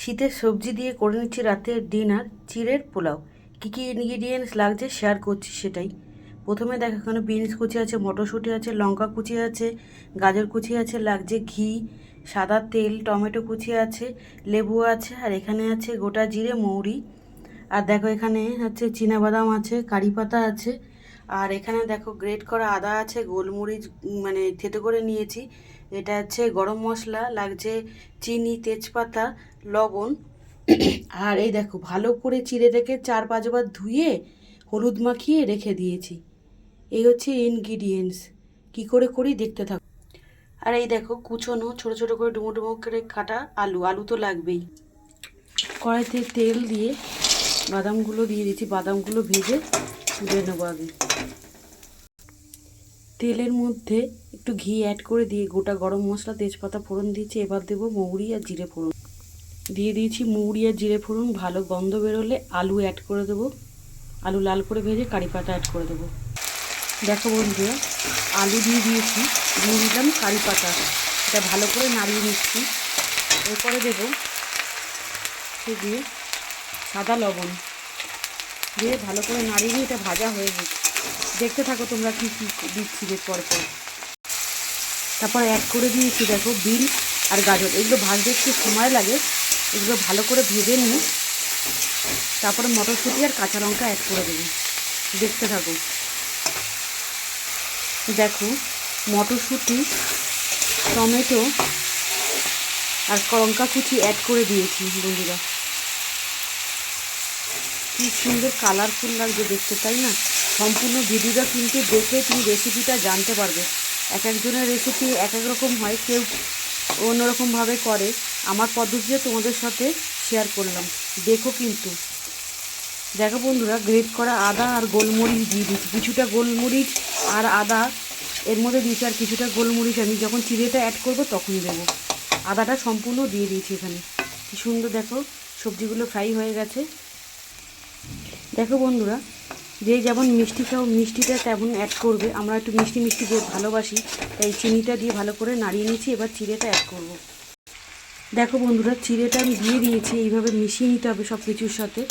শীতের সবজি দিয়ে করে নিচ্ছি রাতের ডিনার চিড়ের পোলাও। কী কী ইনগ্রিডিয়েন্টস লাগছে শেয়ার করছি সেটাই। প্রথমে দেখো এখানে বিনস কুচি আছে, মটরশুঁটি আছে, লঙ্কা কুচি আছে, গাজর কুচি আছে, লাগছে ঘি, সাদা তেল, টমেটো কুচি আছে, লেবু আছে, আর এখানে আছে গোটা জিরে মৌরি। আর দেখো এখানে হচ্ছে চীনাবাদাম আছে, কারি পাতা আছে, আর এখানে দেখো গ্রেট করা আদা আছে, গোলমরিচ মানে থেতো করে নিয়েছি। এটা হচ্ছে গরম মশলা, লাগছে চিনি, তেজপাতা, লবণ। আর এই দেখো ভালো করে চিড়ে রেখে 4-5 বার ধুয়ে হলুদ মাখিয়ে রেখে দিয়েছি। এই হচ্ছে ইনগ্রিডিয়েন্টস। কী করে করি দেখতে থাকো। আর এই দেখো কুচোনো ছোটো ছোটো করে ডুমো ডুমো করে কাটা আলু, আলু তো লাগবেই। কড়াইতে তেল দিয়ে বাদামগুলো দিয়ে দিচ্ছি, বাদামগুলো ভেজে তুলে নেবো আগে। তেলের মধ্যে একটু ঘি অ্যাড করে দিয়ে গোটা গরম মশলা, তেজপাতা ফোড়ন দিয়েছি। এবার দেবো মৌরি আর জিরে ফোড়ন। দিয়ে দিয়েছি মৌরি আর জিরে ফোড়ন, ভালো গন্ধ বেরোলে আলু অ্যাড করে দেবো। আলু লাল করে ভেজে কারি পাতা অ্যাড করে দেবো। দেখো বন্ধুরা, আলু দিয়ে দিয়েছি, দিয়ে দিলাম কারি পাতা। এটা ভালো করে নাড়িয়ে নিচ্ছি। এরপরে দেবো দিয়ে সাদা লবণ দিয়ে ভালো করে নাড়িয়ে নিয়ে এটা ভাজা হয়ে গেছে। দেখতে থাকো তোমরা কী কী দিচ্ছি পর পর। তারপর অ্যাড করে দিয়েছি দেখো বিন আর গাজর। এগুলো ভাজতে একটু সময় লাগে, এগুলো ভালো করে ভেজে নিয়ে তারপরে মটরশুঁটি আর কাঁচা লঙ্কা অ্যাড করে দেবো। দেখতে থাকো। দেখো মটরশুঁটি, টমেটো আর লঙ্কা কুচি অ্যাড করে দিয়েছি বন্ধুরা। কী সুন্দর কালারফুল লাগছে দেখতে, তাই না? সম্পূর্ণ ভিডিওটা কিন্তু দেখে তুমি রেসিপিটা জানতে পারবে। এক একজনের রেসিপি এক এক রকম হয়, কেউ অন্যরকমভাবে করে। আমার পদ্ধতিতে তোমাদের সাথে শেয়ার করলাম, দেখো কিন্তু। দেখো বন্ধুরা, গ্রেট করা আদা আর গোলমরিচ দিয়ে দিচ্ছি। কিছুটা গোলমরিচ আর আদা এর মধ্যে দিয়েছি, আর কিছুটা গোলমরিচ আমি যখন চিড়েটা অ্যাড করবো তখন দেবো। আদাটা সম্পূর্ণ দিয়ে দিয়েছি এখানে। কী সুন্দর দেখো সবজিগুলো ফ্রাই হয়ে গেছে। দেখো বন্ধুরা, যে যেমন মিষ্টি খাও মিষ্টিটা তেমন অ্যাড করবে। আমরা একটু মিষ্টি মিষ্টি ভালোবাসি, তাই চিনিটা দিয়ে ভালো করে নাড়িয়ে নিচ্ছি। এবার চিড়েটা অ্যাড করব। দেখো বন্ধুরা, চিড়েটা আমি দিয়ে দিয়েছি। এইভাবে মিশিয়ে নিতে হবে সব কিছুর সাথে।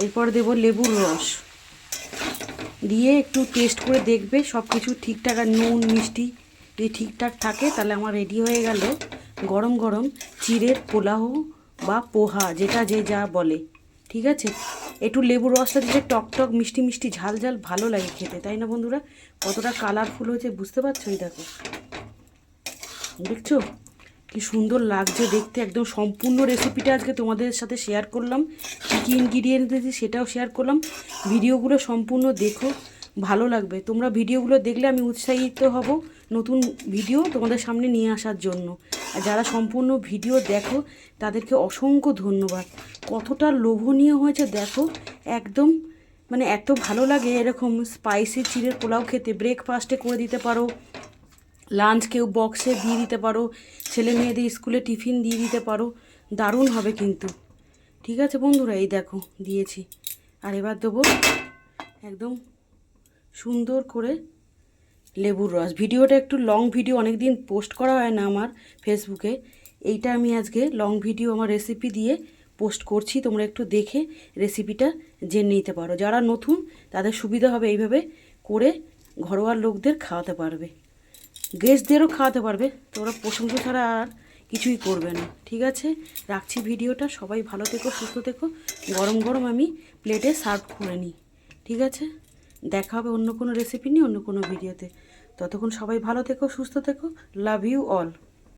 এরপর দেব লেবুর রস দিয়ে একটু টেস্ট করে দেখবে সব কিছু ঠিকঠাক, আর নুন মিষ্টি যদি ঠিকঠাক থাকে তাহলে আমার রেডি হয়ে গেল গরম গরম চিড়ের পোলাও বা পোহা, যেটা যে যা বলে। ঠিক আছে, একটু লেবুর রসটা দিলে টক টক মিষ্টি মিষ্টি ঝাল ঝাল ভালো লাগে খেতে, তাই না বন্ধুরা? কতটা কালারফুল হয়েছে বুঝতে পারছো? এই দেখো, দেখছো কি সুন্দর লাগছে দেখতে। একদম সম্পূর্ণ রেসিপিটা আজকে তোমাদের সাথে শেয়ার করলাম। কী কী ইনগ্রিডিয়েন্টস দিয়েছি সেটাও শেয়ার করলাম। ভিডিওগুলো সম্পূর্ণ দেখো, ভালো লাগবে। তোমরা ভিডিওগুলো দেখলে আমি উৎসাহিত হব নতুন ভিডিও তোমাদের সামনে নিয়ে আসার জন্য। আর যারা সম্পূর্ণ ভিডিও দেখো তাদেরকে অসংখ্য ধন্যবাদ। কতটা লোভনীয় হয়েছে দেখো, একদম মানে এত ভালো লাগে এরকম স্পাইসি চিড়ের পোলাও খেতে। ব্রেকফাস্টে করে দিতে পারো, লাঞ্চ কেউ বক্সে দিয়ে দিতে পারো, ছেলে মেয়েদের স্কুলে টিফিন দিয়ে দিতে পারো, দারুণ হবে কিন্তু। ঠিক আছে বন্ধুরা, এই দেখো দিয়েছি। আর এবার দেবো একদম সুন্দর করে লেবুর রস। ভিডিওটা একটু লং ভিডিও, অনেক দিন পোস্ট করা হয় না আমার ফেসবুকে। এইটা আমি আজকে লং ভিডিও আমার রেসিপি দিয়ে পোস্ট করছি, তোমরা একটু দেখে রেসিপিটা জেনে নিতে পারো। যারা নতুন তাদের সুবিধা হবে, এইভাবে করে ঘরোয়া লোকদের খাওয়াতে পারবে, গেস্টদেরও খাওয়াতে পারবে। তোমরা প্রশংসা ছাড়া আর কিছুই করবে না। ঠিক আছে, রাখছি ভিডিওটা। সবাই ভালো থেকো, সুস্থ থেকো। গরম গরম আমি প্লেটে সার্ভ করে নিই। ঠিক আছে, দেখা হবে অন্য কোনো রেসিপি নিয়ে অন্য কোনো ভিডিওতে। ততক্ষণ সবাই ভালো থেকো, সুস্থ থেকো। Love you all.